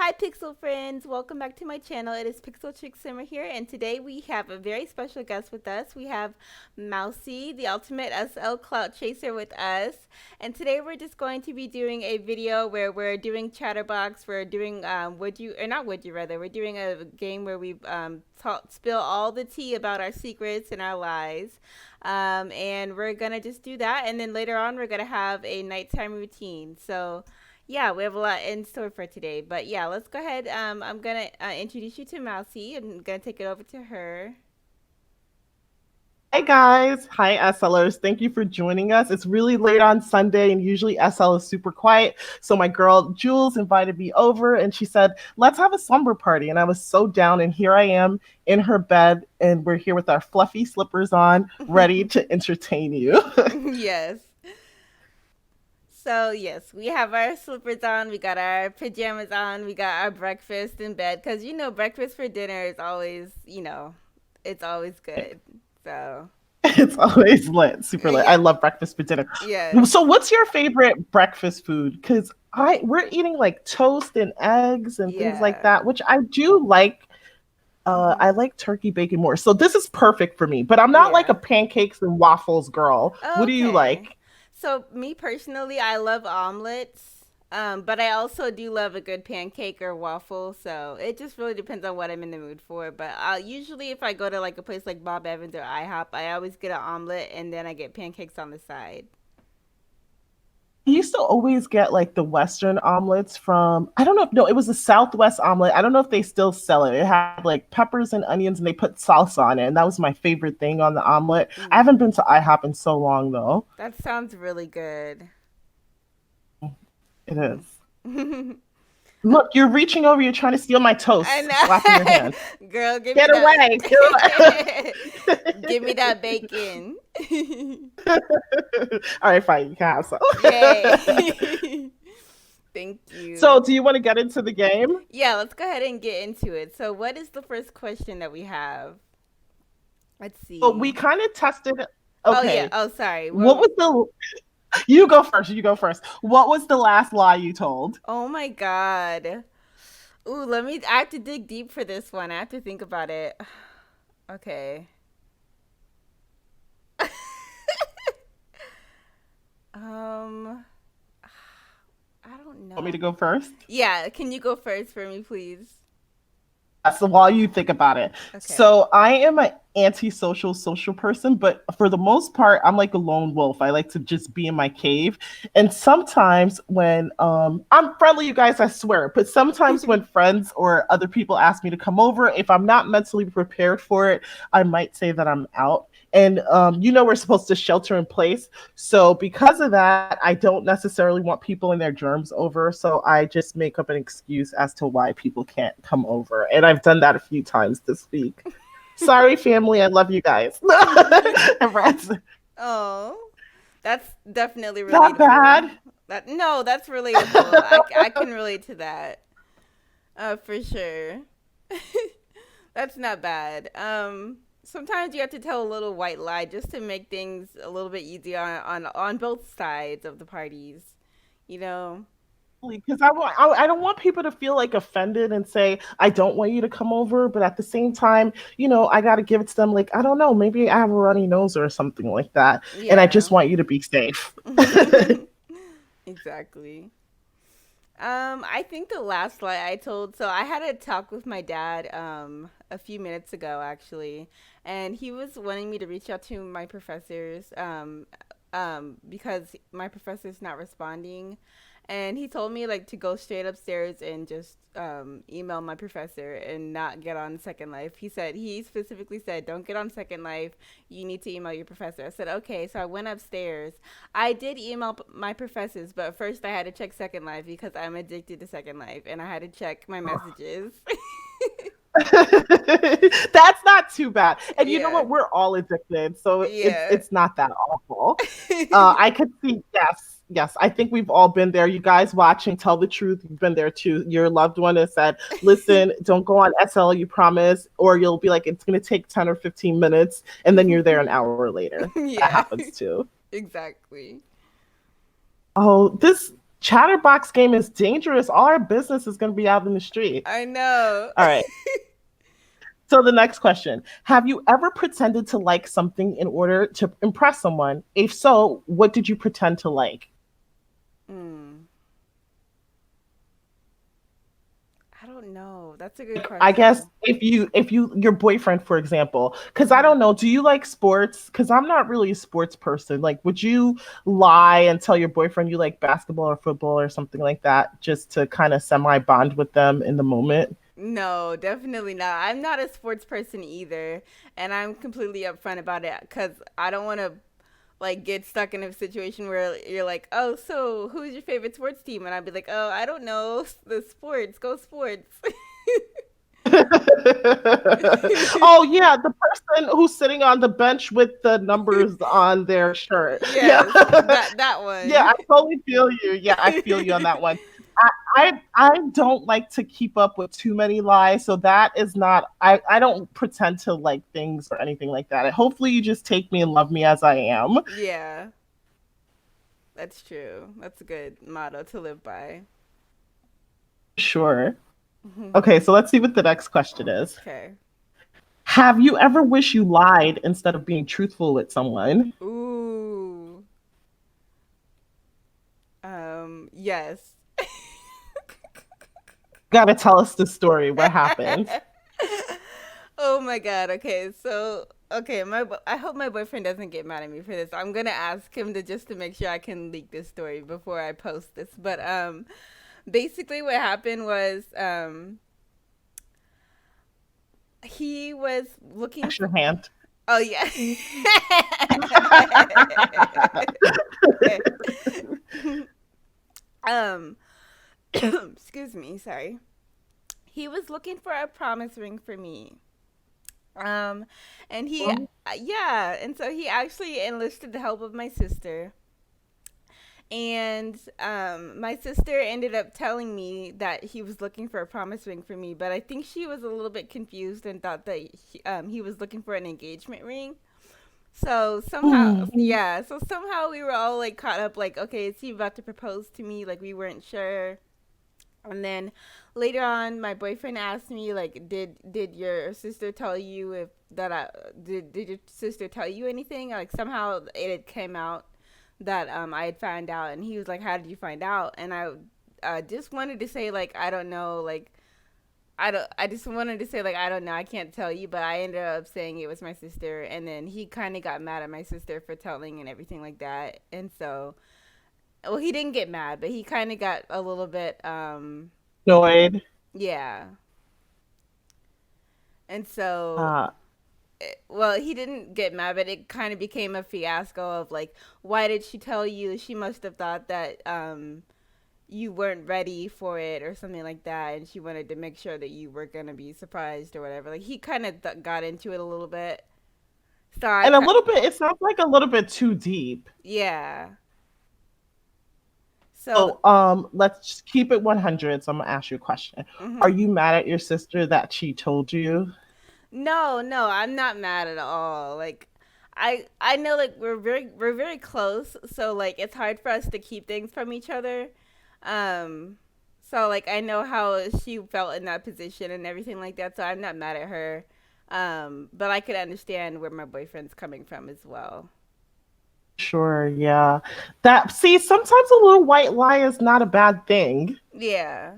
Hi Pixel friends, welcome back to my channel. It is PixelChixSimmer here, and today we have a very special guest with us. We have Mousy, the ultimate SL Clout chaser with us, and today we're just going to be doing a video where we're doing Chatterbox. We're doing we're doing a game where we spill all the tea about our secrets and our lies. And we're gonna just do that, and then later on we're gonna have a nighttime routine. So yeah, we have a lot in store for today. But yeah, let's go ahead. I'm going to introduce you to Mousy. I'm going to take it over to her. Hi guys, hi SLers. Thank you for joining us. It's really late on Sunday and usually SL is super quiet. So my girl Jules invited me over and she said, "Let's have a slumber party." And I was so down and here I am in her bed and we're here with our fluffy slippers on, ready to entertain you. Yes. So, yes, we have our slippers on. We got our pajamas on. We got our breakfast in bed. Because, breakfast for dinner is always, it's always good. So, It's always lit, super lit. yeah. I love breakfast for dinner. Yes. So what's your favorite breakfast food? Because we're eating like toast and eggs and things like Yeah. that, which I do like. I Hmm. like turkey bacon more. So this is perfect for me, but I'm not like Yeah. a pancakes and waffles girl. What do you Okay. like? So me personally, I love omelets. But I also do love a good pancake or waffle. So it just really depends on what I'm in the mood for. But usually, if I go to like a place like Bob Evans or IHOP, I always get an omelet and then I get pancakes on the side. I used to always get like the Western omelets from, I don't know if, no, it was a Southwest omelet. I don't know if they still sell it. It had like peppers and onions and they put salsa on it. And that was my favorite thing on the omelet. I Ooh, haven't been to IHOP in so long though. that sounds really good. It is. I Look, you're reaching over, you're trying to steal my toast, flapping your hand. know, girl. Give me Get away. that. Give me that bacon. All right, fine, you can have some. Yay. Thank you. So, do you want to get into the game? Yeah, let's go ahead and get into it. So, what is the first question that we have? Let's Well, we see. kind of tested. Oh yeah. Okay. Oh, sorry. What was the You go first. You go first. What was the last lie you told? Oh my God. Ooh, let me. I have to dig deep for this one. I have to think about it. Okay. um, I don't Want me to know. go first? Yeah, can you go first for me, please? So while you think about it. Okay. So I am an antisocial social person, but for the most part, I'm like a lone wolf. I like to just be in my cave. And sometimes when I'm friendly, you guys, I swear, but sometimes when friends or other people ask me to come over, if I'm not mentally prepared for it, I might say that I'm out. And we're supposed to shelter in place. So because of that, I don't necessarily want people and their germs over. So I just make up an excuse as to why people can't come over. And I've done that a few times this week. Sorry, family. I love you guys. And friends. Oh, that's definitely Not relatable. bad. That no, that's relatable. I can relate to that. For sure. That's not bad. Sometimes you have to tell a little white lie just to make things a little bit easier on both sides of the parties. You know. Because I don't want people to feel like offended and say I don't want you to come over, but at the same time, I got to give it to them. Like I don't know, maybe I have a runny nose or something like that, and I just Yeah. want you to be safe. Exactly. I think the last lie I told, so I had a talk with my dad a few minutes ago actually, and he was wanting me to reach out to my professors because my professor's not responding. And he told me like to go straight upstairs and just email my professor and not get on Second Life. He specifically said, "Don't get on Second Life. You need to email your professor." I said, "Okay." So I went upstairs. I did email my professors, but first I had to check Second Life because I'm addicted to Second Life, and I had to check my messages. That's not too bad. And you know Yeah, what? We're all addicted, so it's yeah, it's not that awful. I could see, yes, yes. I think we've all been there. You guys watching, tell the truth. You've been there too. Your loved one has said, "Listen, don't go on SL, you promise," or you'll be like, "It's gonna take 10 or 15 minutes," and then you're there an hour later. That yeah, happens too. exactly. Oh, this. Chatterbox game is dangerous. All our business is going to be out in the street. I know. All right. So the next question, have you ever pretended to like something in order to impress someone? If so, what did you pretend to like? Hmm. I don't know. That's a good I guess question. if you your boyfriend, for example, because I Hmm. don't know, do you like sports? Because I'm not really a sports person. Like, would you lie and tell your boyfriend you like basketball or football or something like that just to kind of semi bond with them in the moment? No, definitely not. I'm not a sports person either, and I'm completely upfront about it because I don't want to like get stuck in a situation where you're like, "Oh, so who's your favorite sports team?" And I'd be like, "Oh, I don't know, the sports. Go sports." Oh yeah, the person who's sitting on the bench with the numbers on their shirt. Yeah. Yes, that Yeah, one. I totally feel you. Yeah, I feel you on that one. I don't like to keep up with too many lies, so that is not. I don't pretend to like things or anything like that. Hopefully, you just take me and love me as I am. Yeah, that's true. That's a good motto to live by. Sure. Okay, so let's see what the next question is. Okay. Have you ever wished you lied instead of being truthful with someone? Ooh. Yes. Gotta tell us the story. What happened? Oh my god. Okay, so okay, I hope my boyfriend doesn't get mad at me for this. I'm gonna ask him to just to make sure I can leak this story before I post this. But basically what happened was he was looking Wash for. your hand. Oh yeah. um, excuse me. Sorry. He was looking for a promise ring for me. Um, and he, yeah, and so he actually enlisted the help of my sister. And my sister ended up telling me that he was looking for a promise ring for me, but I think she was a little bit confused and thought that he was looking for an engagement ring. So somehow, Mm. yeah, so somehow we were all like caught up, like, okay, is he about to propose to me? Like, we weren't sure. And then later on, my boyfriend asked me, like, did your sister tell you if that I did your sister tell you anything? Like somehow it had came out that I had found out, and he was like, how did you find out? And I just wanted to say like I don't know, like I don't. I just wanted to say like I don't know. I can't tell you, but I ended up saying it was my sister, and then he kind of got mad at my sister for telling and everything like that. And so, well, he didn't get mad, but he kind of got a little bit, Annoyed. yeah. And so, Uh, well, he didn't get mad, but it kind of became a fiasco of like, why did she tell you? She must have thought that you weren't ready for it or something like that, and she wanted to make sure that you were gonna be surprised or whatever. Like he kind of got into it a little bit. So and a little bit, it sounds like a little bit too deep. yeah. So So, let's just keep it 100. So I'm gonna ask you a question. Are mhm. you mad at your sister that she told you? No, no, I'm not mad at all. Like I know like we're very close, so like it's hard for us to keep things from each other. Um so like I know how she felt in that position and everything like that, so I'm not mad at her. But I could understand where my boyfriend's coming from as well. Sure, yeah. That see, sometimes a little white lie is not a bad thing. Yeah.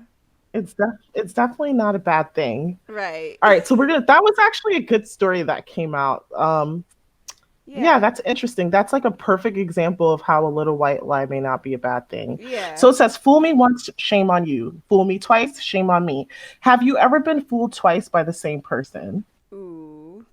It's definitely not a bad thing. Right. All right, so we're gonna. That was actually a good story that came out. Yeah, Yeah. that's interesting. That's like a perfect example of how a little white lie may not be a bad thing. So Yeah. it says, "Fool me once, shame on you. Fool me twice, shame on me." Have you ever been fooled twice by the same person? Ooh.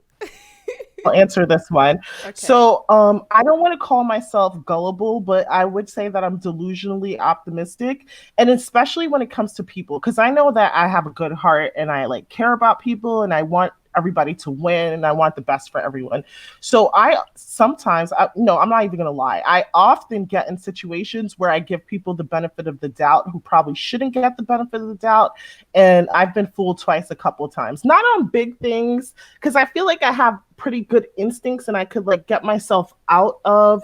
I'll answer this one. Okay. So, I don't want to call myself gullible, but I would say that I'm delusionally optimistic, and especially when it comes to people, because I know that I have a good heart and I like care about people and I want everybody to win and I want the best for everyone. So I sometimes, no, I'm not even gonna lie. I often get in situations where I give people the benefit of the doubt who probably shouldn't get the benefit of the doubt, and I've been fooled twice a couple of times. Not on big things, because I feel like I have pretty good instincts and I could like get myself out of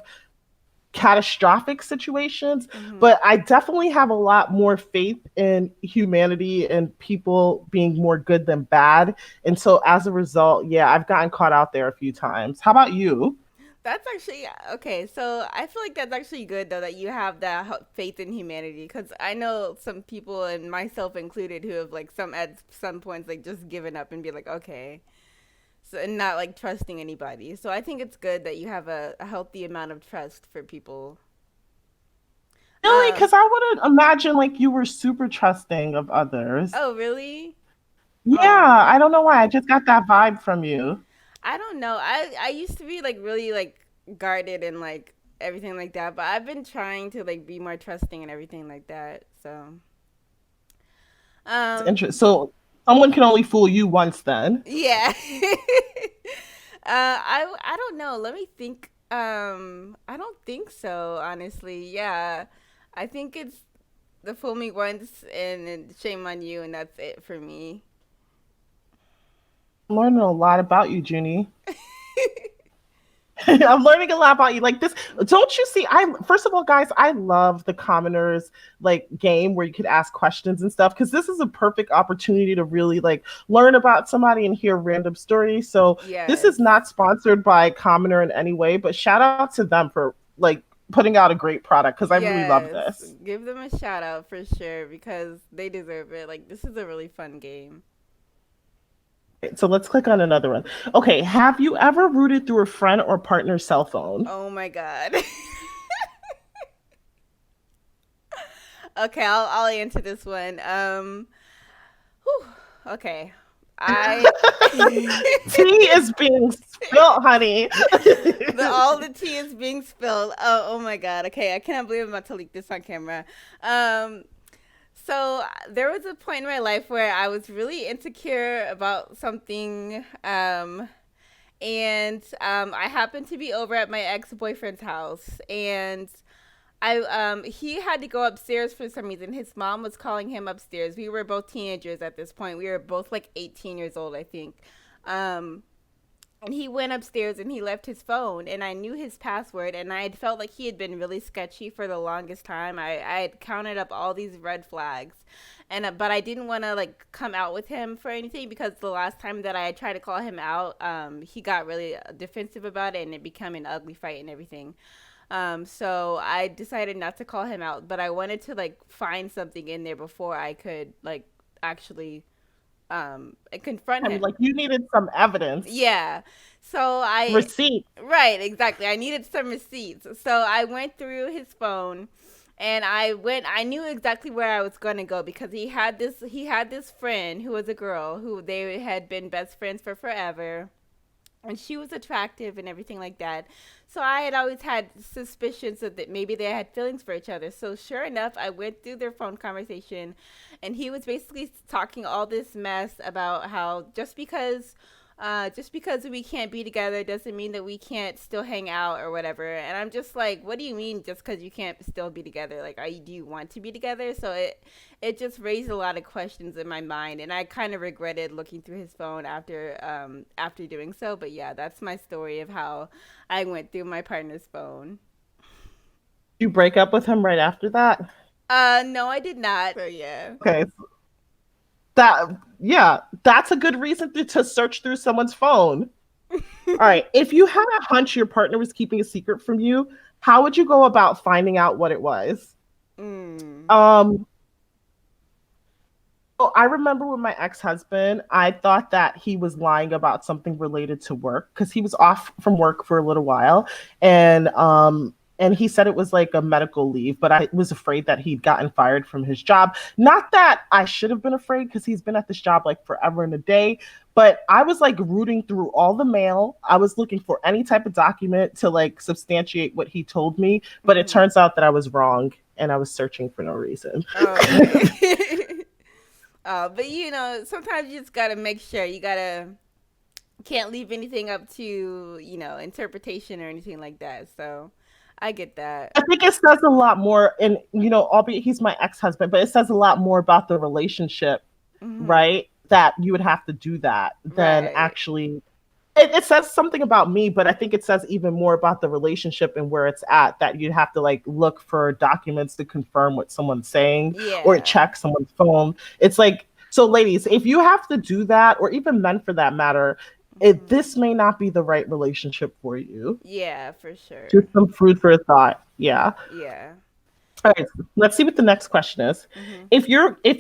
catastrophic situations, Mm-hmm. but I definitely have a lot more faith in humanity and people being more good than bad. And so as a result, yeah, I've gotten caught out there a few times. How about you? That's actually okay. So I feel like that's actually good though that you have that faith in humanity because I know some people and myself included who have like some at some points like just given up and be like okay, so and not like trusting anybody. So I think it's good that you have a healthy amount of trust for people. Really? Um. Because I wouldn't imagine like you were super trusting of others. Oh really? Yeah, Oh. I don't know why. I just got that vibe from you. I don't know. I used to be like really like guarded and like everything like that, but I've been trying to like be more trusting and everything like that. So, It's um, interesting. So someone can only fool you once then. yeah. I don't know. Let me think. I don't think so. Honestly, yeah. I think it's the fool me once and shame on you, and that's it for me. I'm learning a lot about you, Junie. I'm learning a lot about you. Like this, don't you see? I first of all, guys, I love the commoners like game where you could ask questions and stuff because this is a perfect opportunity to really like learn about somebody and hear random stories. So this Yes. is not sponsored by Commoner in any way, but shout out to them for like putting out a great product because I really love Yes. this. Give them a shout out for sure because they deserve it. Like this is a really fun game. So let's click on another one. Okay, have you ever rooted through a friend or partner's cell phone? Oh my god. Okay, I'll answer this one. Whew, okay. I Tea is being spilled, honey. all the tea is being spilled. Oh my god. Okay, I cannot believe I'm about to leak this on camera. Um so there was a point in my life where I was really insecure about something and I happened to be over at my ex-boyfriend's house and I he had to go upstairs for some reason. His mom was calling him upstairs. We were both teenagers at this point. We were both like 18 years old, I think. Um and he went upstairs and he left his phone and I knew his password and I had felt like he had been really sketchy for the longest time. I had counted up all these red flags and but I didn't want to like come out with him for anything because the last time that I tried to call him out he got really defensive about it and it became an ugly fight and everything. So I decided not to call him out, but I wanted to like find something in there before I could like actually confront I mean, him. like you needed some evidence, Yeah. So I receipt. right, exactly. I needed some receipts. So I went through his phone and I knew exactly where I was going to go because he had this friend who was a girl who they had been best friends for forever and she was attractive and everything like that. So I had always had suspicions that maybe they had feelings for each other. So sure enough, I went through their phone conversation, and he was basically talking all this mess about how just because we can't be together doesn't mean that we can't still hang out or whatever. And I'm just like, what do you mean just because you can't still be together? Like, do you want to be together? So it just raised a lot of questions in my mind, and I kind of regretted looking through his phone after doing so. But yeah, that's my story of how I went through my partner's phone. You break up with him right after that? No, I did not. So yeah. Okay, that yeah, that's a good reason to search through someone's phone. All right, if you had a hunch your partner was keeping a secret from you, how would you go about finding out what it was? Mm. Um, Oh, I remember with my ex-husband, I thought that he was lying about something related to work because he was off from work for a little while, and he said it was like a medical leave, but I was afraid that he'd gotten fired from his job. Not that I should have been afraid because he's been at this job like forever and a day, but I was like rooting through all the mail. I was looking for any type of document to like substantiate what he told me, but it Mm-hmm. turns out that I was wrong and I was searching for no reason. Oh, okay. But sometimes you just gotta make sure you gotta can't leave anything up to interpretation or anything like that. So I get that. I think it says a lot more, and albeit he's my ex-husband, but it says a lot more about the relationship, Hmm. right? That you would have to do that than Right. actually. it says something about me, but I think it says even more about the relationship and where it's at, that you'd have to like look for documents to confirm what someone's saying or Yeah. check someone's phone. It's like, so ladies, if you have to do that, or even men for that matter, Hmm. this may not be the right relationship for you. Yeah, for sure. Just some food for thought. Yeah. Yeah. All right. Let's see what the next question is. Hmm. If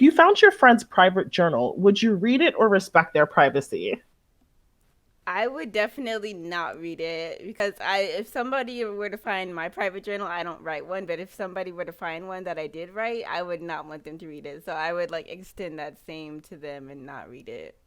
you found your friend's private journal, would you read it or respect their privacy? I would definitely not read it because I if somebody were to find my private journal, I don't write one, but if somebody were to find one that I did write, I would not want them to read it. So I would like extend that same to them and not read it.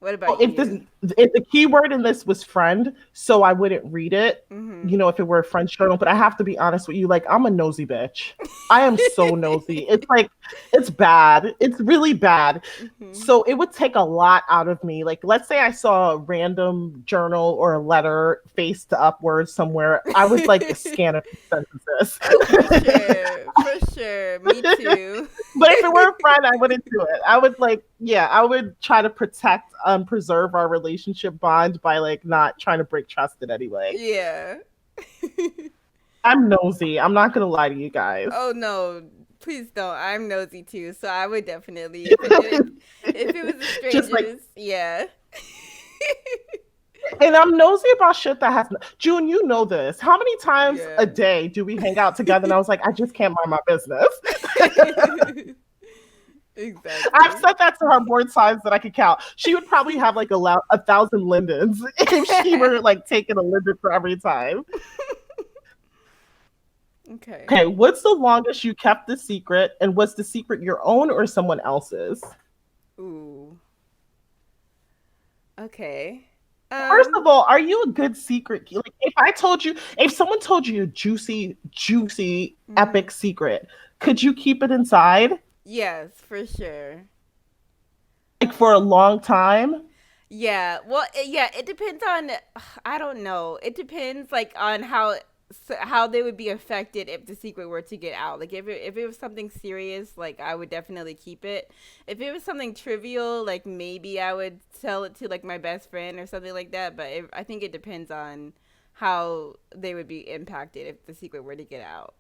What about If you? the key word in this was friend, so I wouldn't read it, Mhm. you know, if it were a friend's journal. But I have to be honest with you, like I'm a nosy bitch. I am so nosy. It's like it's bad. It's really bad. Mhm. So it would take a lot out of me. Like let's say I saw a random journal or a letter face to upwards somewhere, I would like scan a few Oh, for sentences. sure. For sure. Me too. But if it were a friend, I wouldn't do it. I would like, yeah, I would try to protect, preserve our relationship bond by like not trying to break trust in any way. Yeah. I'm nosy. I'm not gonna lie to you guys. Oh no, please don't. I'm nosy too, so I would definitely if it was a Just like, stranger's, yeah. and I'm nosy about shit that has. June, you know this. How many times a Yeah. day do we hang out together? And I was like, I just can't mind my business. I've Exactly. said that to her more times than I could count. She would probably have like a thousand lindens if she were like taking a linden for every time. Okay. Okay, what's the longest you kept the secret, and was the secret your own or someone else's? Ooh. Okay. First Um. of all, are you a good secret? Like, if someone told you a juicy, Mhm. epic secret, could you keep it inside Yes, for sure. like for a long time? Yeah. Well, yeah. It depends on. I don't know. It depends, like, on how they would be affected if the secret were to get out. Like, if it was something serious, like I would definitely keep it. If it was something trivial, like maybe I would tell it to like my best friend or something like that. But I think it depends on how they would be impacted if the secret were to get out.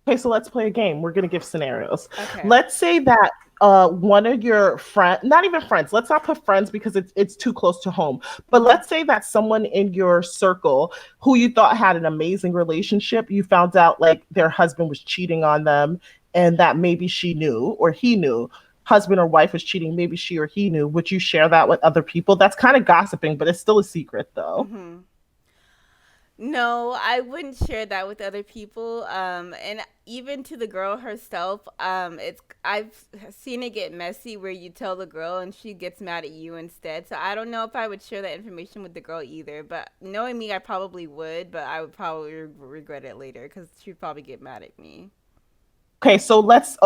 Okay, so let's play a game. We're gonna give scenarios. Okay. Let's say that one of your friend, not even friends, let's not put friends because it's too close to home. But Mhm. let's say that someone in your circle who you thought had an amazing relationship, you found out like their husband was cheating on them, and that maybe she knew or he knew. Husband or wife was cheating, maybe she or he knew. Would you share that with other people? That's kind of gossiping, but it's still a secret though. Mhm. No, I wouldn't share that with other people. And even to the girl herself, it's I've seen it get messy where you tell the girl and she gets mad at you instead. So I don't know if I would share that information with the girl either. But knowing me, I probably would, but I would probably regret it later because she'd probably get mad at me. Okay, so let's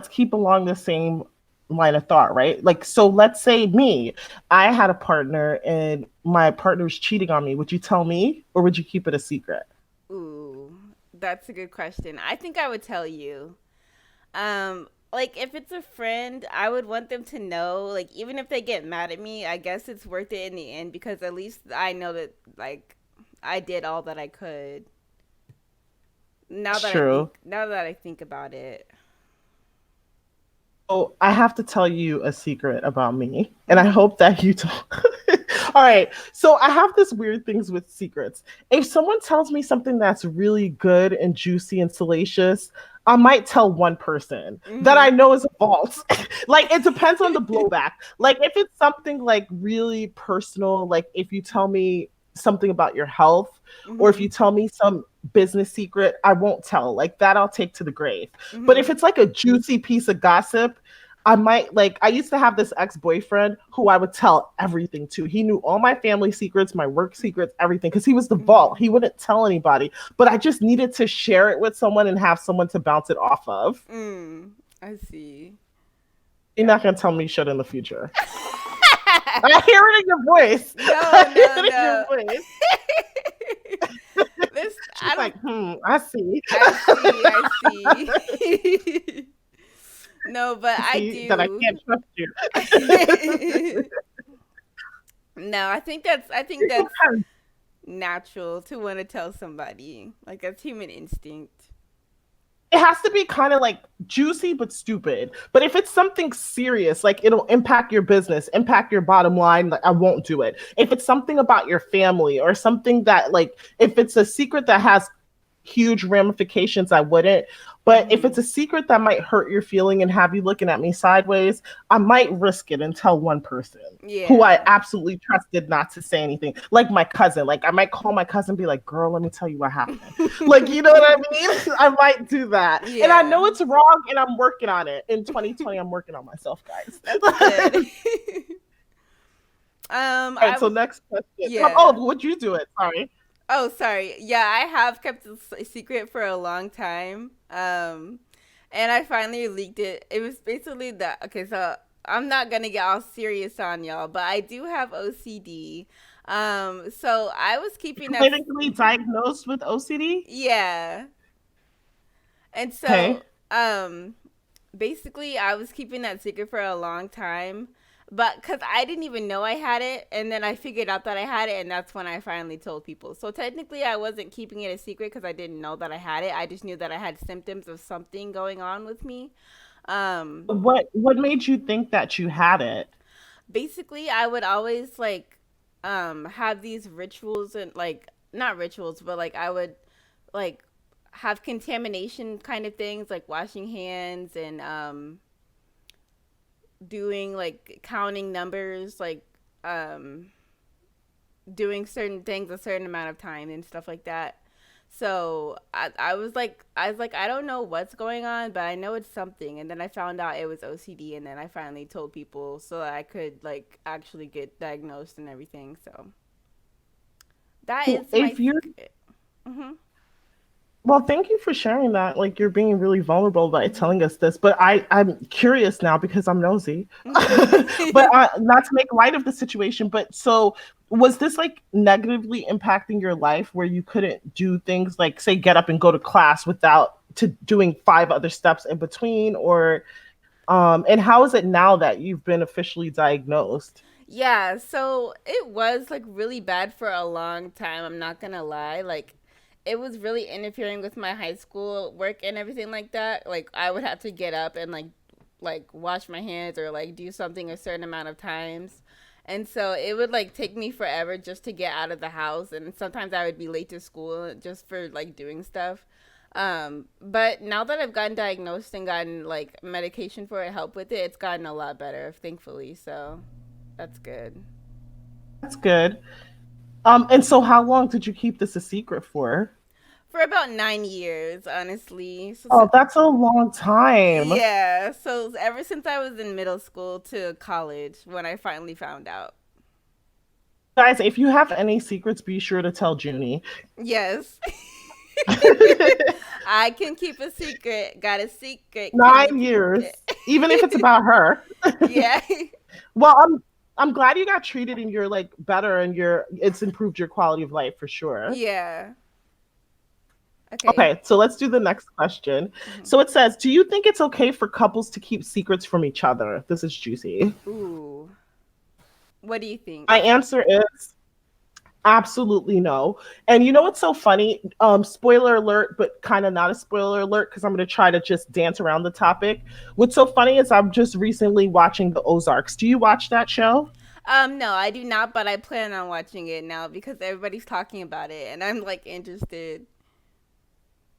keep along the same line of thought, right? Like, so let's say me, I had a partner and my partner was cheating on me. Would you tell me or would you keep it a secret? Ooh, that's a good question. I think I would tell you. Like if it's a friend, I would want them to know, like even if they get mad at me, I guess it's worth it in the end because at least I know that like I did all that I could. It's true. Now that I think about it. So I have to tell you a secret about me, and I Mhm. hope that you don't. All right. So I have this weird things with secrets. If someone tells me something that's really good and juicy and salacious, I might tell one person that I Mhm. know is a false. Like it depends on the blowback. Like if it's something like really personal, like if you tell me something about your health or if you Mhm. tell me some business secret, I won't tell. Like that I'll take to the grave. But if Mhm. it's like a juicy piece of gossip, I might like I used to have this ex-boyfriend who I would tell everything to. He knew all my family secrets, my work secrets, everything because he was the vault. Mhm. He wouldn't tell anybody, but I just needed to share it with someone and have someone to bounce it off of. Mm. I see. You're Got not going to tell me shit in the future. it. I hear it in your voice. No, I hear no, it in your no. voice. This She's I don't like, I see. I see, I see. No, but I I see that I do. can't trust you. No, I think that's Depends. natural to want to tell somebody. Like that's human instinct. It has to be kind of like juicy but stupid. But if it's something serious, like it'll impact your business, impact your bottom line, like I won't do it. If it's something about your family or something that like if it's a secret that has huge ramifications, I wouldn't. But if Hmm. it's a secret that might hurt your feeling and have you looking at me sideways, I might risk it and tell one person who I Yeah. absolutely trusted not to say anything. Like my cousin. Like I might call my cousin and be like, girl, let me tell you what happened. Like, you know what I mean? I might do that. And I Yeah. know it's wrong and I'm working on it. In 2020, I'm working on myself, guys. That's All good. right, I so was next question. yeah. Oh, would you do it? Sorry. Oh, sorry. Yeah, I have kept a secret for a long time. And I finally leaked it. It was basically that. Okay, so I'm not gonna get all serious on y'all, but I do have OCD. So I was keeping that. Clinically diagnosed with OCD? Yeah, and Okay. so basically I was keeping that secret for a long time. But because I didn't even know I had it, and then I figured out that I had it, and that's when I finally told people. So technically, I wasn't keeping it a secret because I didn't know that I had it. I just knew that I had symptoms of something going on with me. Um, What made you think that you had it? Basically, I would always like have these rituals and like not rituals, but like I would like have contamination kind of things like washing hands and doing like counting numbers like um doing certain things a certain amount of time and stuff like that. So I was like I don't know what's going on, but I know it's something. And then I found out it was OCD, and then I finally told people so that I could like actually get diagnosed and everything. So that is my If you're secret. Mhm. Well, thank you for sharing that. Like you're being really vulnerable by Mhm. telling us this. But I'm curious now because I'm nosy. But Mhm. not to make light of the situation, but so was this like negatively impacting your life where you couldn't do things like say get up and go to class without to doing five other steps in between or and how is it now that you've been officially diagnosed? Yeah, so it was like really bad for a long time. I'm not gonna lie. Like, it was really interfering with my high school work and everything like that. Like, I would have to get up and like wash my hands or like do something a certain amount of times. And so it would like take me forever just to get out of the house, and sometimes I would be late to school just for like doing stuff. But now that I've gotten diagnosed and gotten like medication for it, help with it, it's gotten a lot better, thankfully. So that's good. That's good. And so how long did you keep this a secret for? For about 9 years, honestly. Oh, that's a long time. Yeah, so ever since I was in middle school to college when I finally found out. Guys, if you have any secrets, be sure to tell Junie. Yes. I can keep a secret. Got a secret. Can you Nine keep it? years, even if it's about her. Yeah. Well, I'm glad you got treated and you're like better and it's improved your quality of life for sure. Yeah. Okay. Okay, so let's do the next question. Mhm. So it says, do you think it's okay for couples to keep secrets from each other? This is juicy. Ooh. What do you My think? answer is absolutely no. And you know what's so funny? Spoiler alert, but kind of not a spoiler alert because I'm going to try to just dance around the topic. What's so funny is I'm just recently watching the Ozarks. Do you watch that show? No, I do not, but I plan on watching it now because everybody's talking about it and I'm like interested.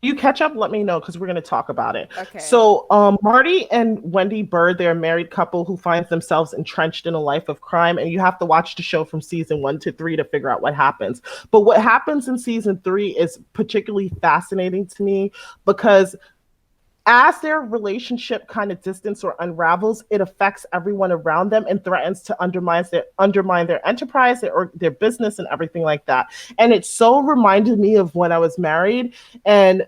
You catch up, let me know because we're going to talk about it. Okay. So, Marty and Wendy Bird, they're a married couple who finds themselves entrenched in a life of crime, and you have to watch the show from season 1 to 3 to figure out what happens. But what happens in season 3 is particularly fascinating to me because as their relationship kind of distance or unravels, it affects everyone around them and threatens to undermine their enterprise, their business, and everything like that. And it so reminded me of when I was married, and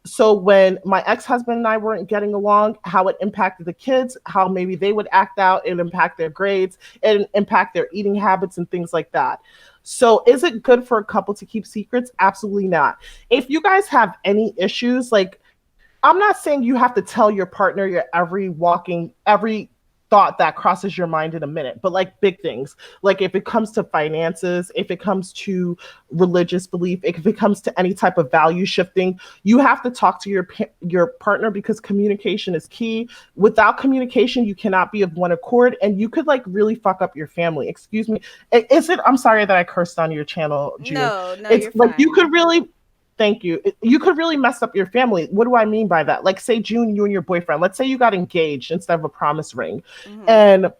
so when my ex-husband and I weren't getting along, how it impacted the kids, how maybe they would act out, it impact their grades, it impact their eating habits and things like that. So is it good for a couple to keep secrets? Absolutely not. If you guys have any issues, like I'm not saying you have to tell your partner your every thought that crosses your mind in a minute, but like big things, like if it comes to finances, if it comes to religious belief, if it comes to any type of value shifting, you have to talk to your partner, because communication is key. Without communication, you cannot be of one accord, and you could like really fuck up your family. Excuse me. Is it? I'm sorry that I cursed on your channel, June. No, no, It's you're like you could fine. really. Thank you. You could really mess up your family. What do I mean by that? Like, say, June, you and your boyfriend, let's say you got engaged instead of a promise ring, Hmm. and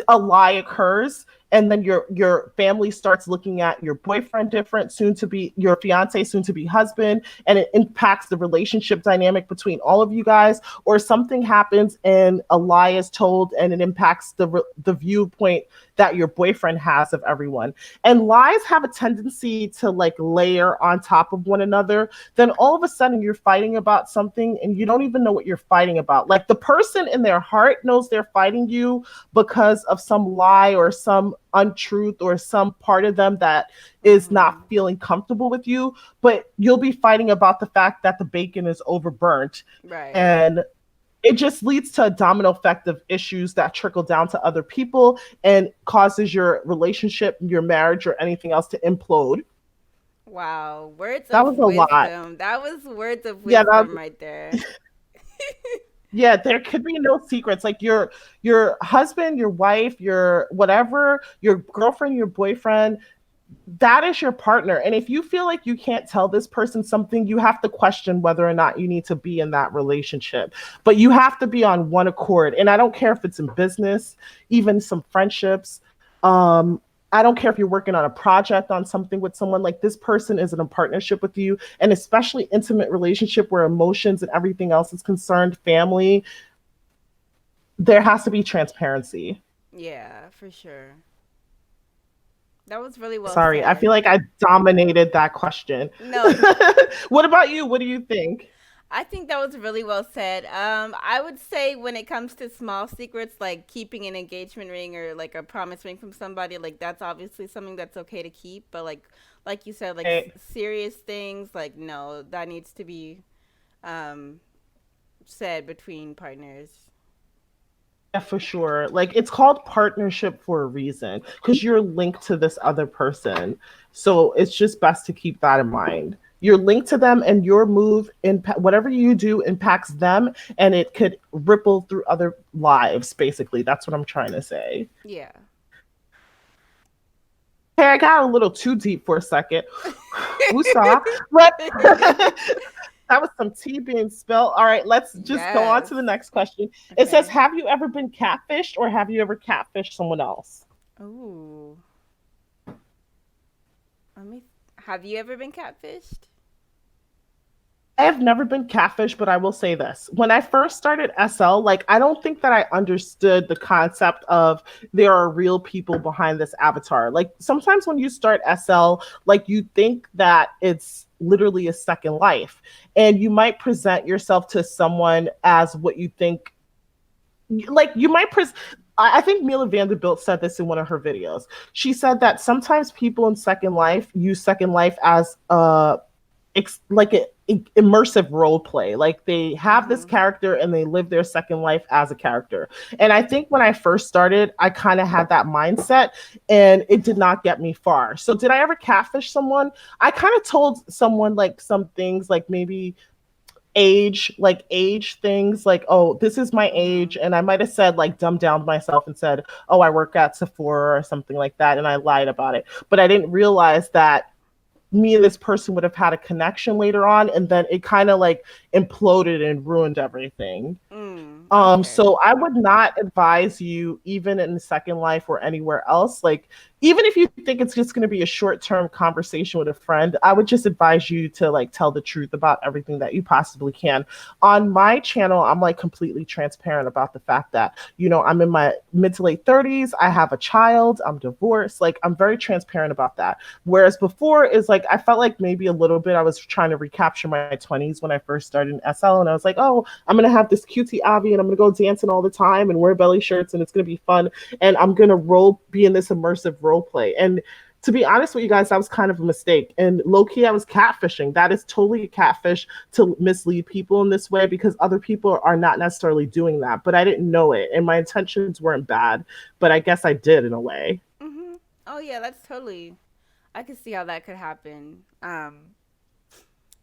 a lie occurs, and then your family starts looking at your boyfriend different, soon to be your fiance, soon to be husband, and it impacts the relationship dynamic between all of you guys. Or something happens and a lie is told, and it impacts the viewpoint that your boyfriend has of everyone. And lies have a tendency to like layer on top of one another. Then all of a sudden you're fighting about something and you don't even know what you're fighting about. Like the person in their heart knows they're fighting you because of some lie or some untruth or some part of them that is not Hmm. feeling comfortable with you, but you'll be fighting about the fact that the bacon is overburnt. Right. And it just leads to a domino effect of issues that trickle down to other people and causes your relationship, your marriage, or anything else to implode. Wow. Words That of was a lot. wisdom. That was words of Yeah, wisdom right there. yeah, there could be no secrets. Like your husband, your wife, your whatever, your girlfriend, your boyfriend, that is your partner. And if you feel like you can't tell this person something, you have to question whether or not you need to be in that relationship. But you have to be on one accord. And I don't care if it's in business, even some friendships. I don't care if you're working on a project on something with someone, like this person is in a partnership with you, and especially intimate relationship where emotions and everything else is concerned, family, there has to be transparency. Yeah, for sure. That was really well Sorry, I feel said. like I dominated that question. No, What about you? What do you think? I think that was really well said. I would say when it comes to small secrets, like keeping an engagement ring or like a promise ring from somebody, like that's obviously something that's okay to keep. But like you said, like Right. serious things, like no, that needs to be um, said between partners. Yeah, for sure. Like it's called partnership for a reason because you're linked to this other person. So it's just best to keep that in mind. You're linked to them, and your move, whatever you do, impacts them, and it could ripple through other lives. Basically, that's what I'm trying to say. Yeah. Hey, I got a little too deep for a second. Woosah. But that was some tea being spilled. All right, let's just go on Yes. to the next question. It says, Okay. have you ever been catfished, or have you ever catfished someone else? Ooh. Let me. Have you ever been catfished? I have never been catfished, but I will say this. When I first started SL, like I don't think that I understood the concept of there are real people behind this avatar. Like sometimes when you start SL, like you think that it's literally a second life, and you might present yourself to someone as what you think, like you might I think Mila Vanderbilt said this in one of her videos. She said that sometimes people in Second Life use Second Life as like a immersive role play. Like they have this Mm-hmm. character and they live their second life as a character. And I think when I first started, I kind of had that mindset, and it did not get me far. So did I ever catfish someone? I kind of told someone like some things, like maybe age things, like, oh, this is my Mm-hmm. age, and I might have said like dumbed down myself and said, oh, I work at Sephora or something like that, and I lied about it. But I didn't realize that me and this person would have had a connection later on, and then it kind of like imploded and ruined everything. Okay. So I would not advise you, even in Second Life or anywhere else, like even if you think it's just going to be a short-term conversation with a friend, I would just advise you to like tell the truth about everything that you possibly can. On my channel, I'm like completely transparent about the fact that, I'm in my mid to late 30s, I have a child, I'm divorced, like I'm very transparent about that. Whereas before is like I felt like maybe a little bit I was trying to recapture my 20s when I first started in SL, and I was like, oh, I'm gonna have this cutie Avi, and I'm gonna go dancing all the time and wear belly shirts, and it's gonna be fun, and I'm gonna be in this immersive role play. And to be honest with you guys, that was kind of a mistake. And low key, I was catfishing. That is totally a catfish to mislead people in this way because other people are not necessarily doing that. But I didn't know it, and my intentions weren't bad. But I guess I did in a way. Mm-hmm. Oh yeah, that's totally. I can see how that could happen.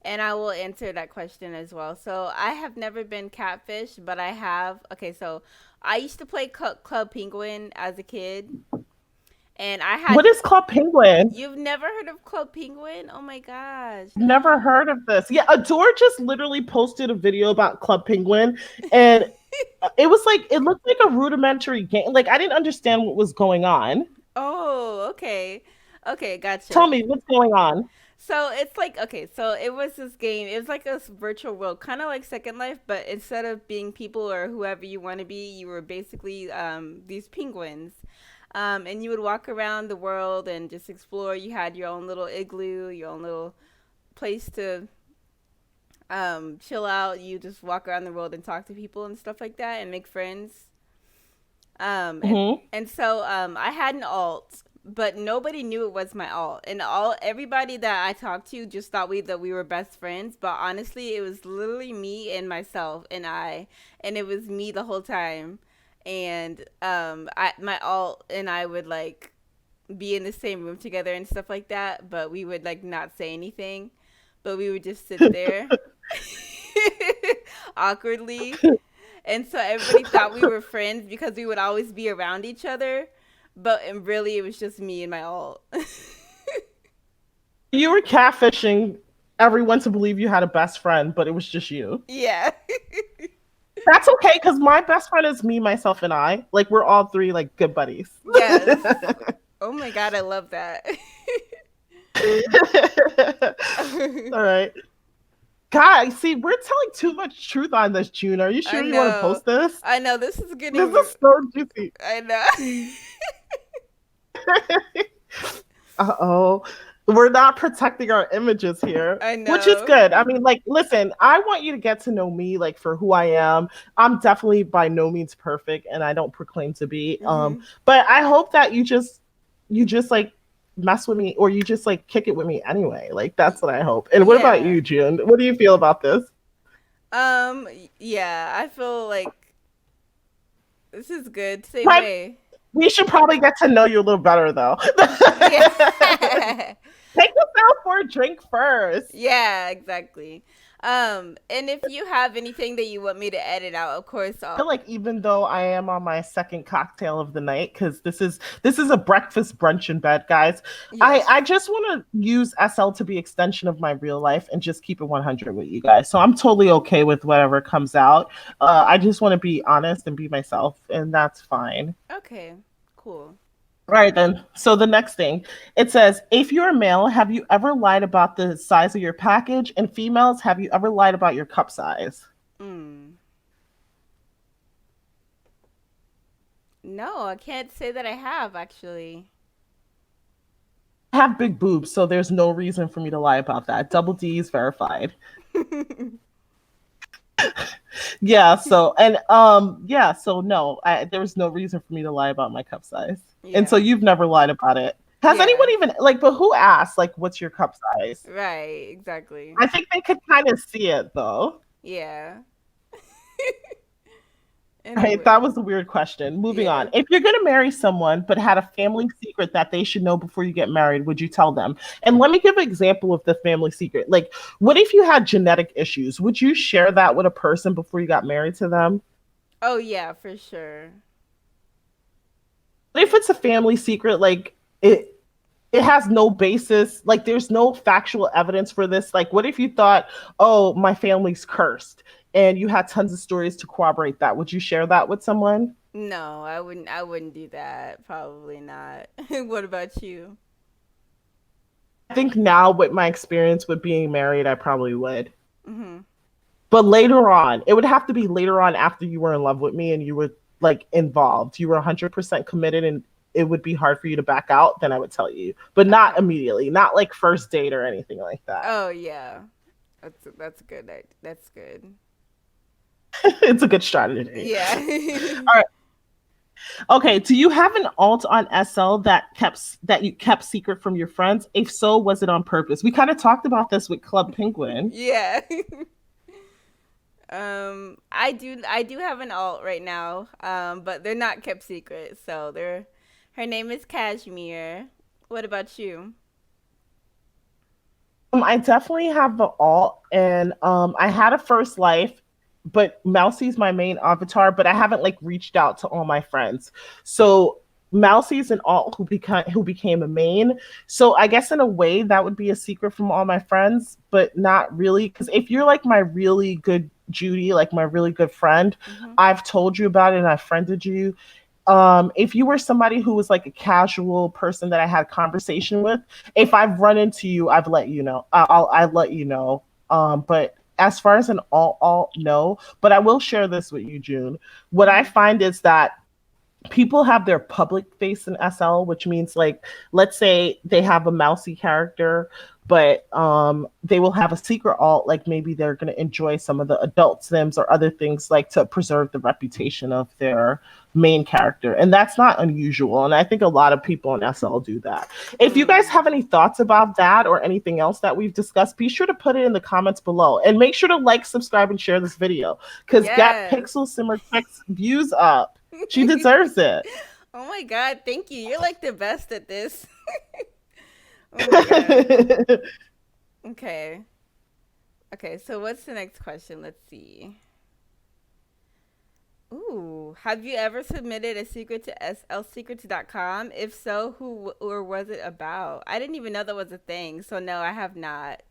And I will answer that question as well. So I have never been catfished, but I have. Okay, so I used to play Club Penguin as a kid, and I What had. is Club Penguin? You've never heard of Club Penguin? Oh my gosh. Never heard of this. Yeah, Adore just literally posted a video about Club Penguin, and it was like it looked like a rudimentary game. Like I didn't understand what was going on. Oh, okay. Okay, gotcha. Tell me what's going on. So it's like okay, so it was this game. It was like a virtual world, kind of like Second Life, but instead of being people or whoever you want to be, you were basically these penguins, and you would walk around the world and just explore. You had your own little igloo, your own little place to chill out. You just walk around the world and talk to people and stuff like that, and make friends. Um, and Hmm. and so I had an alt, but nobody knew it was my alt. And all everybody that I talked to just thought we were best friends. But honestly, it was literally me and myself and I, and it was me the whole time. And my alt and I would like be in the same room together and stuff like that. But we would like not say anything, but we would just sit there awkwardly, and so everybody thought we were friends because we would always be around each other. But and really, it was just me and my alt. You were catfishing everyone to believe you had a best friend, but it was just you. Yeah. That's okay because my best friend is me, myself, and I. Like we're all three like good buddies. Yes. Oh my god, I love that. All right. Guys, see, we're telling too much truth on this, June. Are you I sure you want to know. post this? I know. This is This getting. is so juicy. I know. Uh-oh. We're not protecting our images here, I which is know. good. I mean, like, listen, I want you to get to know me, like, for who I am. I'm definitely by no means perfect, and I don't proclaim to be. Hmm. But I hope that you just like mess with me, or you just like kick it with me anyway. Like, that's what I hope. And what about Yeah. you, June? What do you feel about this? Yeah. I feel like this is good. Same My, way. we should probably get to know you a little better, though. Yeah. Take us out for a drink first. Yeah, exactly. And if you have anything that you want me to edit out, of course I I'll. feel like even though I am on my second cocktail of the night, because this is a breakfast brunch in bed, guys. Yes. I just want to use SL to be extension of my real life and just keep it 100 with you guys. So I'm totally okay with whatever comes out. I just want to be honest and be myself, and that's fine. Okay. Cool. Right then. So the next thing, it says, if you're a male, have you ever lied about the size of your package? And females, have you ever lied about your cup size? Mm. No, I can't say that I have actually. I have big boobs, so there's no reason for me to lie about that. Double D's verified. Yeah, so and yeah, so no, there was no reason for me to lie about my cup size. And so Yeah. you've never lied about it. Has Yeah. anyone even like but who asked like what's your cup size? Right. Exactly. I think they could kind of see it though. Yeah. Right, Anyway. that was a weird question. Moving Yeah. on. If you're going to marry someone but had a family secret that they should know before you get married, would you tell them? And let me give an example of the family secret. Like, what if you had genetic issues? Would you share that with a person before you got married to them? Oh yeah, for sure. What if it's a family secret, like it has no basis, like there's no factual evidence for this. Like, what if you thought, oh, my family's cursed, and you had tons of stories to corroborate that? Would you share that with someone? No, I wouldn't. I wouldn't do that. Probably not. What about you? I think now, with my experience with being married, I probably would. Mhm. But later on, it would have to be later on after you were in love with me and you were like involved. You were 100% committed and it would be hard for you to back out, then I would tell you. But not Okay. immediately, not like first date or anything like that. Oh yeah. That's good. That's good. It's a good strategy. Yeah. All right. Okay, do you have an alt on SL that you kept secret from your friends? If so, was it on purpose? We kind of talked about this with Club Penguin. Yeah. I do have an alt right now. But they're not kept secret. So they're her name is Cashmere. What about you? I definitely have the alt, and I had a first life, but Mousy's my main avatar. But I haven't like reached out to all my friends. So Mousy's an alt who became a main. So I guess in a way that would be a secret from all my friends, but not really. Because if you're like my really good Judy, like my really good friend, Mhm. I've told you about it and I've friended you. If you were somebody who was like a casual person that I had conversation with, if I've run into you, I've let you know. I'll let you know. But as far as an all, no. But I will share this with you, June. What I Mhm. find is that people have their public face in SL, which means like, let's say they have a mousy character, but they will have a secret alt, like maybe they're going to enjoy some of the adult sims or other things like to preserve the reputation of their main character. And that's not unusual. And I think a lot of people in SL do that. If you guys Mm. have any thoughts about that or anything else that we've discussed, be sure to put it in the comments below. And make sure to like, subscribe, and share this video because get Yes. PixelChixSimmer views up. She deserves it. Oh my god, thank you. You're like the best at this. Oh my god. Okay. Okay, so what's the next question? Let's see. Ooh, have you ever submitted a secret to slsecrets.com? If so, who or was it about? I didn't even know that was a thing, so no, I have not.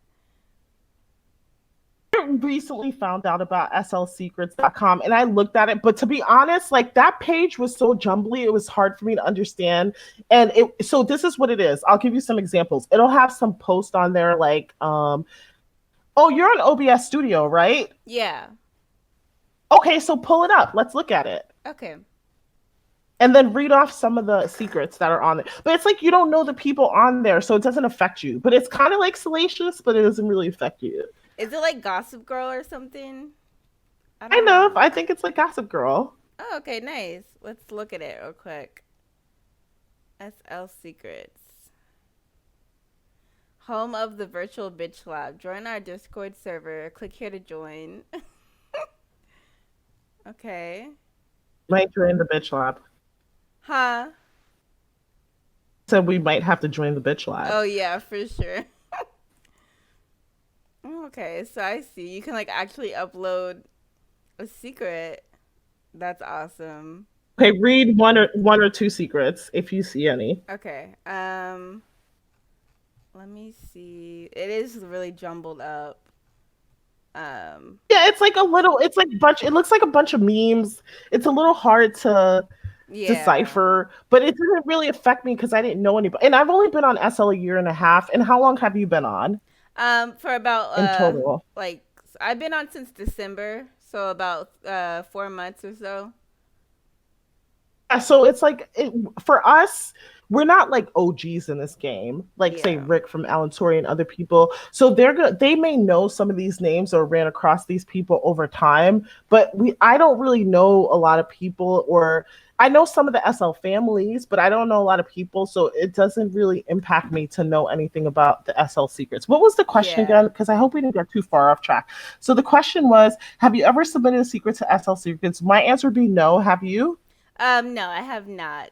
Recently found out about slsecrets.com and I looked at it, but to be honest, like that page was so jumbly, it was hard for me to understand. And it so this is what it is. I'll give you some examples. It'll have some post on there like oh, you're on OBS Studio, right? Yeah. Okay, so pull it up. Let's look at it. Okay. And then read off some of the secrets that are on it. But it's like you don't know the people on there, so it doesn't affect you. But it's kind of like salacious, but it doesn't really affect you. Is it like Gossip Girl or something? I don't Kind of. know. I think it's like Gossip Girl. Oh, okay, nice. Let's look at it real quick. SL Secrets. Home of the virtual bitch lab. Join our Discord server. Click here to join. Okay. Might join the bitch lab. Huh? So we might have to join the bitch lab. Oh yeah, for sure. Okay, so I see. You can like actually upload a secret. That's awesome. Okay, read one or two secrets if you see any. Okay. Let me see. It is really jumbled up. Um Yeah, it's like a little. It's like bunch. It looks like a bunch of memes. It's a little hard to yeah. decipher, but it didn't really affect me because I didn't know anybody. And I've only been on SL a year and a half. And how long have you been on For about in total? like I've been on since December, so about 4 months or so. Yeah, so it's like for us, we're not like OGs in this game, like say Yeah. Rick from Alan Tori and other people. So they may know some of these names or ran across these people over time, but we I don't really know a lot of people, or I know some of the SL families, but I don't know a lot of people, so it doesn't really impact me to know anything about the SL secrets. What was the question Yeah. again? Because I hope we didn't get too far off track. So the question was, have you ever submitted a secret to SL secrets? My answer would be no. Have you? No, I have not.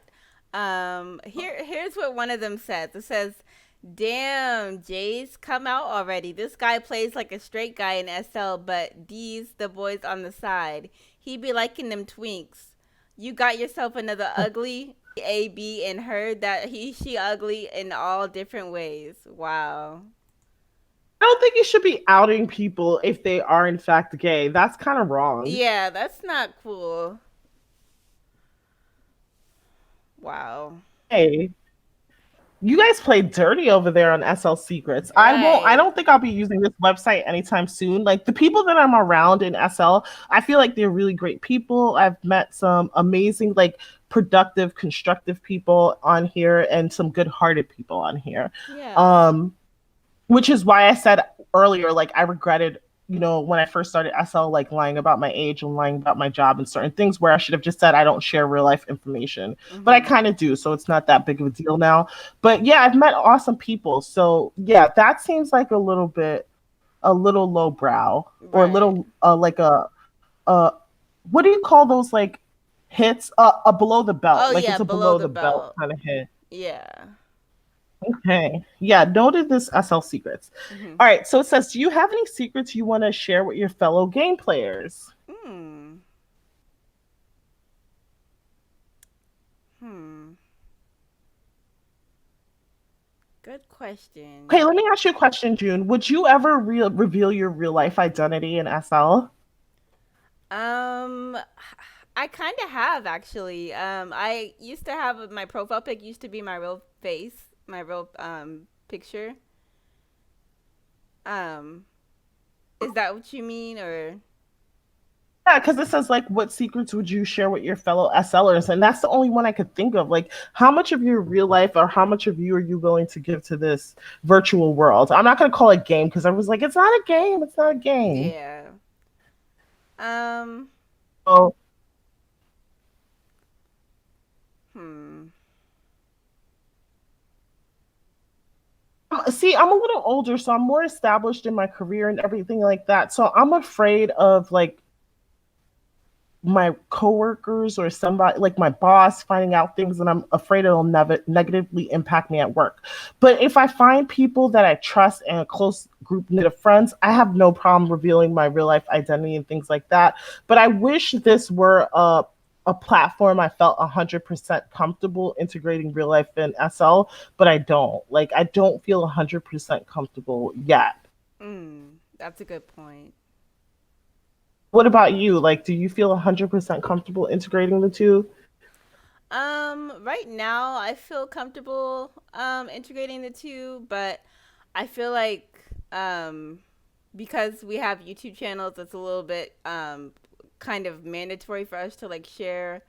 Here's what one of them says. It says, "Damn, Jace, come out already. This guy plays like a straight guy in SL, but these the boys on the side. He be liking them twinks. You got yourself another ugly A B and heard that she ugly in all different ways. Wow. I don't think you should be outing people if they are in fact gay. That's kind of wrong. Yeah, that's not cool. Wow. Hey, you guys play dirty over there on SL Secrets. I Right. don't think I'll be using this website anytime soon. Like the people that I'm around in SL, I feel like they're really great people. I've met some amazing, like productive, constructive people on here and some good-hearted people on here. Yeah. Um which is why I said earlier, like I regretted, when I first started SL, like lying about my age and lying about my job and certain things where I should have just said I don't share real life information. But I Mhm. kind of do, so it's not that big of a deal now. But yeah, I've met awesome people. So yeah, that seems like a little lowbrow or a Right. little like a what do you call those like hits? A below the belt. Oh Like yeah, it's a below below the the belt belt. kind of hit. Yeah. Okay. Yeah, noted this SL secrets. Mhm. All right, so it says, do you have any secrets you want to share with your fellow game players? Hmm. Hmm. Good Okay, question. let me ask you a question, June. Would you ever reveal your real life identity in SL? Um, I kind of have actually. I used to have my profile pic used to be my real face, my real picture. Um, is that what you mean, or? Yeah, because it says like, what secrets would you share with your fellow SLers? And that's the only one I could think of. Like, how much of your real life or how much of you are you willing to give to this virtual world? I'm not gonna call it game because I was like, it's not a game. It's not a game. Yeah. Um. Oh, Hmm. see, I'm a little older, so I'm more established in my career and everything like that. So I'm afraid of like my coworkers or somebody like my boss finding out things, and I'm afraid it'll never negatively impact me at work. But if I find people that I trust and a close group knit of friends, I have no problem revealing my real life identity and things like that. But I wish this were a platform I felt 100% comfortable integrating real life in SL, but I don't. Like I don't feel 100% comfortable yet. That's a good point. What about you? Like, do you feel 100% comfortable integrating the two? Right now I feel comfortable integrating the two, but I feel like because we have YouTube channels, it's a little bit kind of mandatory for us to like share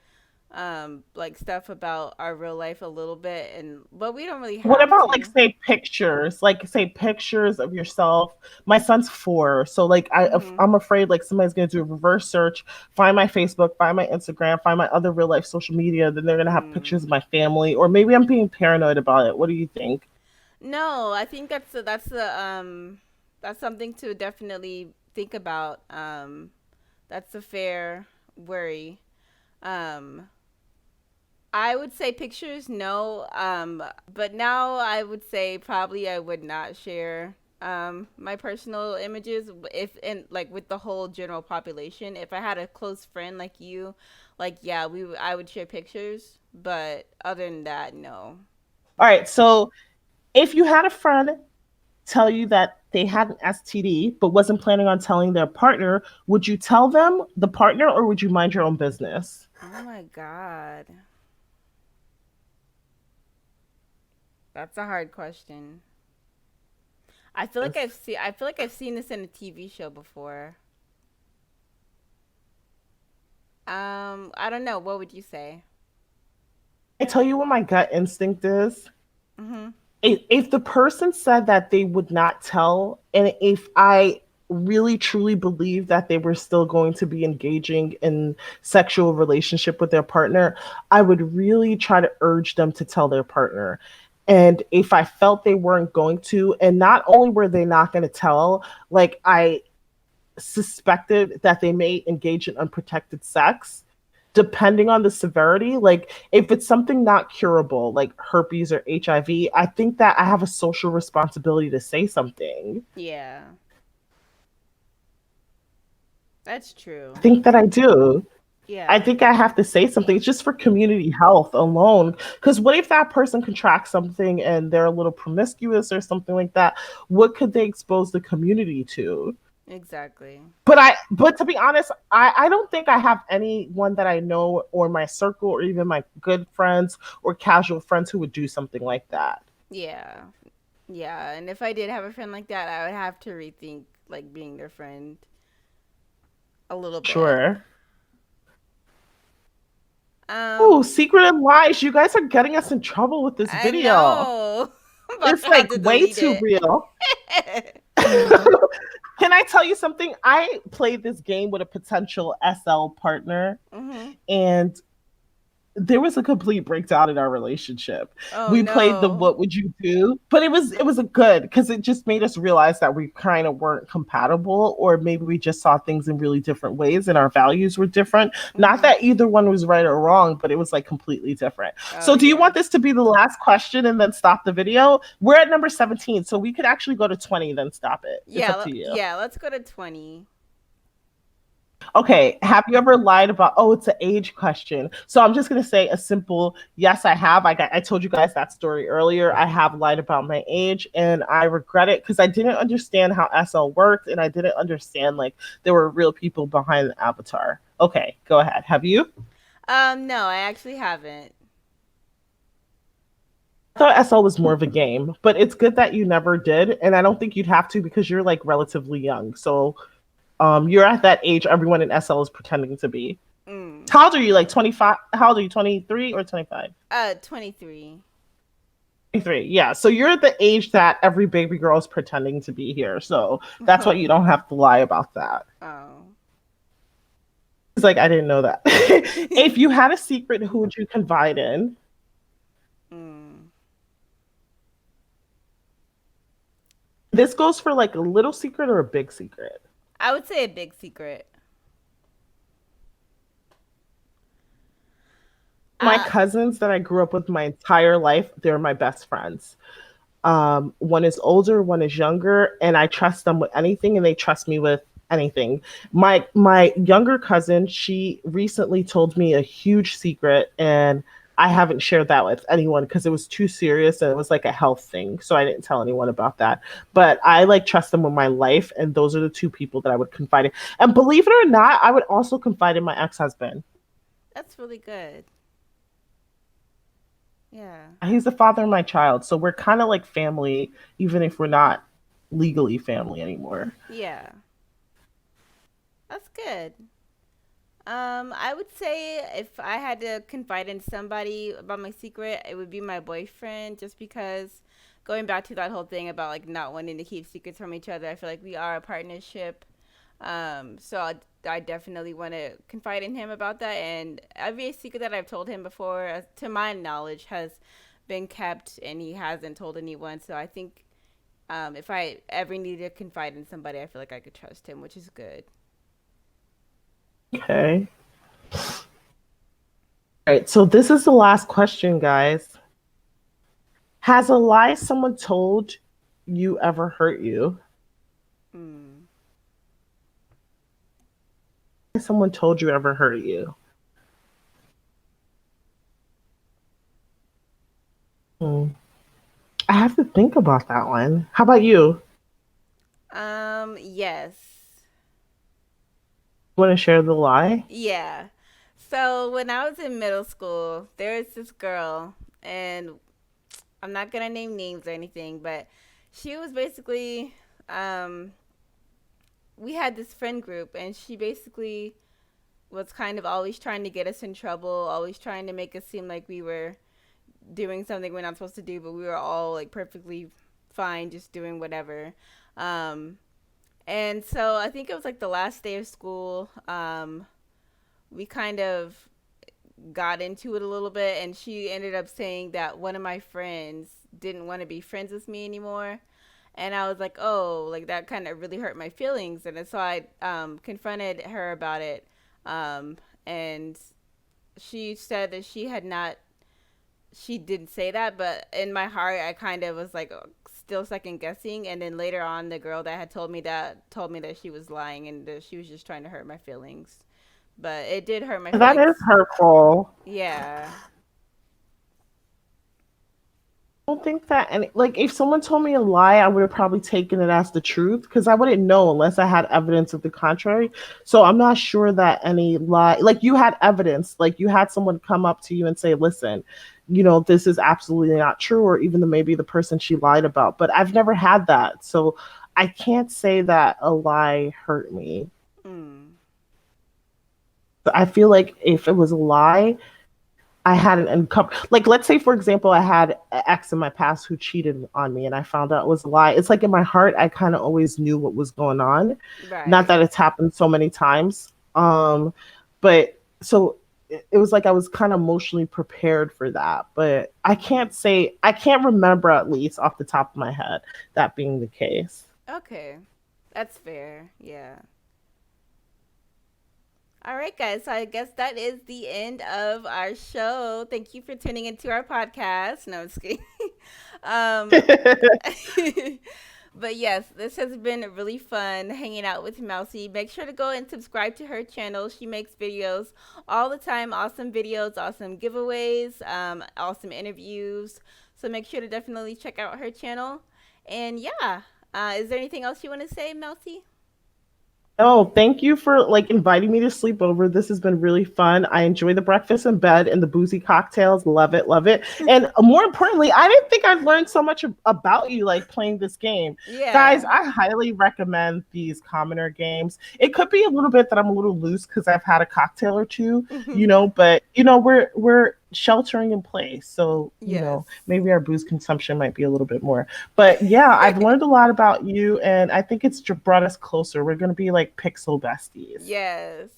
like stuff about our real life a little bit, and but we don't really What have about like to. say pictures? Like say pictures of yourself. My son's 4, so like Mhm. I'm afraid like somebody's gonna do a reverse search, find my Facebook, find my Instagram, find my other real life social media. Then they're gonna have pictures Mm. of my family, or maybe I'm being paranoid about it. What do you think? No, I think that's something to definitely think about. That's a fair worry. Um, I would say pictures, no. But now I would say probably I would not share my personal images if and like with the whole general population. If I had a close friend like you, like yeah, I would share pictures. But other than that, no. All right, so if you had a friend tell you that they had an STD but wasn't planning on telling their partner, would you tell them, the partner, or would you mind your own business? Oh my god, that's a hard question. I feel like I've seen this in a TV show before. I don't know. What would you say? I tell you what my gut instinct is. Mhm. If the person said that they would not tell, and if I really truly believe that they were still going to be engaging in sexual relationship with their partner, I would really try to urge them to tell their partner. And if I felt they weren't going to, and not only were they not going to tell, like I suspected that they may engage in unprotected sex, depending on the severity, like if it's something not curable, like herpes or HIV, I think that I have a social responsibility to say something. Yeah, that's I true. think that I do. I Yeah. think I have to say something. It's just for community health alone. Because what if that person contracts something and they're a little promiscuous or something like that? What could they expose the community to? Exactly. But to be honest, I don't think I have anyone that I know or my circle or even my good friends or casual friends who would do something like that. Yeah. Yeah. And if I did have a friend like that, I would have to rethink like being their friend a little bit. Sure. Oh, Um, secret and lies. You guys are getting us in trouble with this I video. know. I'm about It's to have like to way delete too it. real. Can I tell you something? I played this game with a potential SL partner, Mm-hmm. and there was a complete breakdown in our relationship. Oh We played the no. what would you do, but it was a good because it just made us realize that we kind of weren't compatible, or maybe we just saw things in really different ways and our values were different. Not Mm-hmm. that either one was right or wrong, but it was like completely different. Oh So do you yeah. want this to be the last question and then stop the video? We're at number 17, so we could actually go to 20 then stop it. It's Yeah, up to you. yeah, let's go to 20. Okay, have you ever lied about? Oh, it's an age question. So I'm just gonna say a simple yes. I have. I told you guys that story earlier. I have lied about my age, and I regret it because I didn't understand how SL worked, and I didn't understand like there were real people behind the avatar. Okay, go ahead. Have you? No, I actually haven't. I thought SL was more of a game, but it's good that you never did, and I don't think you'd have to because you're like relatively young. So you're at that age everyone in SL is pretending to be. Mm. How old are you? Like 25? How old are you? 23 or 25? 23. 23. Yeah. So you're at the age that every baby girl is pretending to be here. So that's why you don't have to lie about that. Oh. It's like, I didn't know that. If you had a secret, who would you confide in? Mm. This goes for like a little secret or a big secret. I would say a big secret. My Uh, cousins that I grew up with my entire life, they're my best friends. One is older, one is younger, and I trust them with anything, and they trust me with anything. My younger cousin, she recently told me a huge secret, and I haven't shared that with anyone because it was too serious and it was like a health thing. So I didn't tell anyone about that. But I like trust them with my life, and those are the two people that I would confide in. And believe it or not, I would also confide in my ex-husband. that's really good. Yeah. He's the father of my child, so we're kind of like family, even if we're not legally family anymore. Yeah. That's good. I would say if I had to confide in somebody about my secret, it would be my boyfriend, just because going back to that whole thing about like not wanting to keep secrets from each other, I feel like we are a partnership. So I definitely want to confide in him about that. And every secret that I've told him before, to my knowledge, has been kept, and he hasn't told anyone. So I think if I ever need to confide in somebody, I feel like I could trust him, which is good. Okay. All right. So this is the last question, guys. Has a lie someone told you ever hurt you? Mm. Has someone told you ever hurt you? Hmm. I have to think about that one. How about you? Yes. Want to share the lie? Yeah. So when I was in middle school, there was this girl, and I'm not gonna name names or anything, but she was basically, um, we had this friend group, and she basically was kind of always trying to get us in trouble, always trying to make us seem like we were doing something we're not supposed to do, but we were all like perfectly fine, just doing whatever. Um, and so I think it was like the last day of school. We kind of got into it a little bit, and she ended up saying that one of my friends didn't want to be friends with me anymore. And I was like, oh, like that kind of really hurt my feelings. And so I confronted her about it. Um, and she said that she didn't say that, but in my heart, I kind of was like still second guessing. And then later on, the girl that had told me that she was lying, and that she was just trying to hurt my feelings. But it did hurt my That is feelings. hurtful. Yeah. Don't think that any like if someone told me a lie, I would have probably taken it as the truth because I wouldn't know unless I had evidence of the contrary. So I'm not sure that any lie like you had evidence, like you had someone come up to you and say, listen, this is absolutely not true, or even maybe the person she lied about. But I've never had that. So I can't say that a lie hurt me. Mm. I feel like if it was a lie, I hadn't uncovered. Like, let's say, for example, I had an ex in my past who cheated on me and I found out it was a lie. It's like in my heart, I kind of always knew what was going on. Not Right. that it's happened so many times. But so it was like I was kind of emotionally prepared for that. But I can't remember at least off the top of my head that being the case. Okay. That's fair. Yeah. All right, guys. So I guess that is the end of our show. Thank you for tuning into our podcast. No, I'm just kidding. um, but yes, this has been really fun hanging out with Mousy. Make sure to go and subscribe to her channel. She makes videos all the time. Awesome videos, awesome giveaways, awesome interviews. So make sure to definitely check out her channel. And yeah, is there anything else you want to say, Mousy? Oh, thank you for like inviting me to sleep over. This has been really fun. I enjoy the breakfast in bed and the boozy cocktails. Love it, love it. And more importantly, I didn't think I'd learned so much about you like playing this game. Guys, Yeah. I highly recommend these commoner games. It could be a little bit that I'm a little loose because I've had a cocktail or two, but we're sheltering in place. So, Yes. maybe our booze consumption might be a little bit more. But yeah, I've learned a lot about you, and I think it's brought us closer. We're going to be like pixel besties. Yes.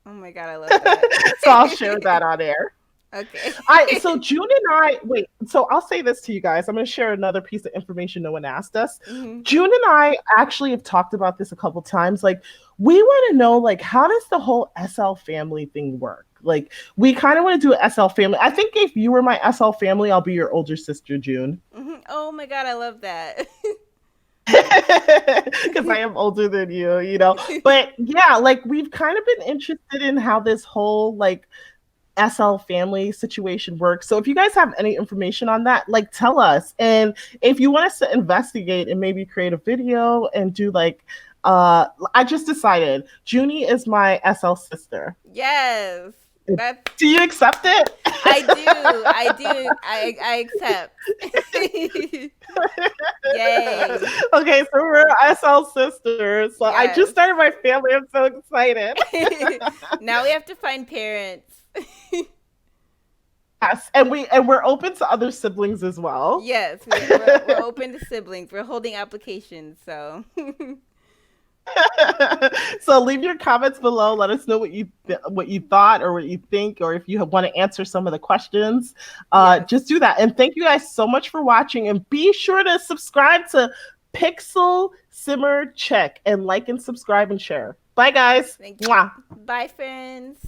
Oh my god, I love that. So I'll share that on air. Okay. So June and I wait. So I'll say this to you guys. I'm going to share another piece of information no one asked us. hmm June and I actually have talked about this a couple times. Like, we want to know, like, how does the whole SL family thing work? Like, we kind of want to do an SL family. I think if you were my SL family, I'll be your older sister, June. Oh my god, I love that. Because I am older than you. But yeah, like, we've kind of been interested in how this whole like SL family situation works. So if you guys have any information on that, like, tell us. And if you want us to investigate and maybe create a video and do like I just decided Junie is my SL sister. Yes. That's Do you accept it? I do. I do. I accept. Yay. Okay, so we're SL sisters. So I just Yes. started my family. I'm so excited. Now we have to find parents. Yes, and we're open to other siblings as well. Yes, we're open to siblings. We're holding applications, so So leave your comments below. Let us know what you thought or what you think, or if you want to answer some of the questions. yes. Just do that. And thank you guys so much for watching. And be sure to subscribe to Pixel Simmer Check and like and subscribe and share. Bye, guys. Thank you. Mwah. Bye, friends.